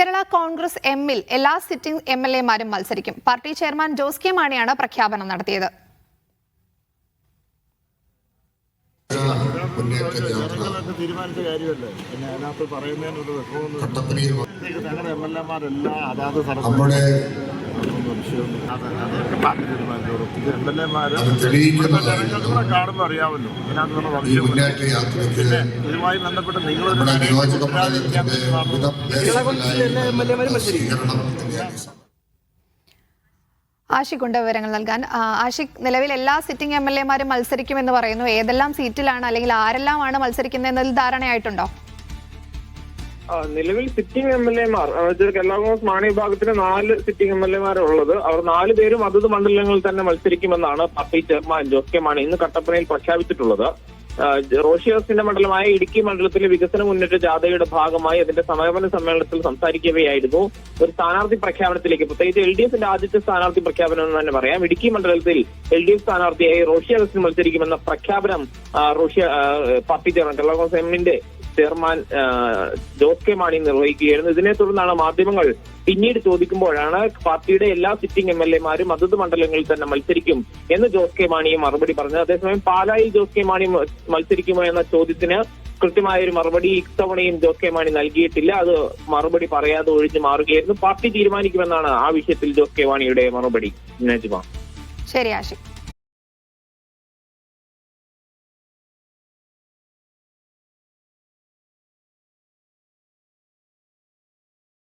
കേരള കോൺഗ്രസ് എമ്മിൽ എല്ലാ സിറ്റിംഗ് എംഎൽഎമാരും മത്സരിക്കും. പാർട്ടി ചെയർമാൻ ജോസ് കെ മാണിയാണ് പ്രഖ്യാപനം നടത്തിയത്. തീരുമാനിച്ച കാര്യമല്ലേ, പിന്നെ അതിനകത്ത് പറയുന്നതിനൊരു ഞങ്ങളുടെ എംഎൽഎമാരെല്ലാം അതാത് സ്ഥലത്ത് എംഎൽഎമാര് കാണുമ്പോൾ അറിയാമല്ലോ ഇതിനകത്തുള്ള സംശയം. പിന്നെ ഇതുമായി ബന്ധപ്പെട്ട് നിങ്ങളൊരു ആഷിഖുണ്ട് വിവരങ്ങൾ നൽകാൻ. ആഷിഖ്, നിലവിൽ എല്ലാ സിറ്റിംഗ് എംഎൽഎമാരും മത്സരിക്കുമെന്ന് പറയുന്നു. ഏതെല്ലാം സീറ്റിലാണ് അല്ലെങ്കിൽ ആരെല്ലാമാണ് മത്സരിക്കുന്നതെന്നതിൽ ധാരണയായിട്ടുണ്ടോ? നിലവിൽ സിറ്റിംഗ് എംഎൽഎമാർ കേരള കോൺഗ്രസ് മാണി വിഭാഗത്തിന് 4 സിറ്റിംഗ് എംഎൽഎമാരുള്ളത്. അവർ 4 പേരും അതത് മണ്ഡലങ്ങളിൽ തന്നെ മത്സരിക്കുമെന്നാണ് party chairman Jose K Mani ഇന്ന് കട്ടപ്പനയിൽ പ്രഖ്യാപിച്ചിട്ടുള്ളത്. റോഷി അഗസ്റ്റിന്റെ മണ്ഡലമായ ഇടുക്കി മണ്ഡലത്തിലെ വികസന മുന്നേറ്റ ജാഥയുടെ ഭാഗമായി അതിന്റെ സമാപന സമ്മേളനത്തിൽ സംസാരിക്കവെയായിരുന്നു ഒരു സ്ഥാനാർത്ഥി പ്രഖ്യാപനത്തിലേക്ക്, പ്രത്യേകിച്ച് LDFന്റെ ആദ്യത്തെ സ്ഥാനാർത്ഥി പ്രഖ്യാപനം എന്ന് തന്നെ പറയാം. ഇടുക്കി മണ്ഡലത്തിൽ LDF സ്ഥാനാർത്ഥിയായി റോഷി അഗസ്റ്റിൻ മത്സരിക്കുമെന്ന പ്രഖ്യാപനം പാർട്ടി ചെയർമാൻ കേരള കോൺഗ്രസ് എമ്മിന്റെ ചെയർമാൻ ജോസ് കെ മാണി നിർവഹിക്കുകയായിരുന്നു. ഇതിനെ തുടർന്നാണ് മാധ്യമങ്ങൾ പിന്നീട് ചോദിക്കുമ്പോഴാണ് പാർട്ടിയുടെ എല്ലാ സിറ്റിംഗ് എംഎൽഎമാരും അതത് മണ്ഡലങ്ങളിൽ തന്നെ മത്സരിക്കും എന്ന് ജോസ് കെ മാണിയെ മറുപടി പറഞ്ഞത്. അതേസമയം പാലായിൽ ജോസ് കെ മാണി മത്സരിക്കുമോ എന്ന ചോദ്യത്തിന് കൃത്യമായ ഒരു മറുപടി ഇത്തവണയും ജോസ് കെ മാണി നൽകിയിട്ടില്ല. അത് മറുപടി പറയാതെ ഒഴിഞ്ഞു മാറുകയായിരുന്നു. പാർട്ടി തീരുമാനിക്കുമെന്നാണ് ആ വിഷയത്തിൽ ജോസ് കെ മാണിയുടെ മറുപടി. നജ്മ. ശരി ആഷിഖ്.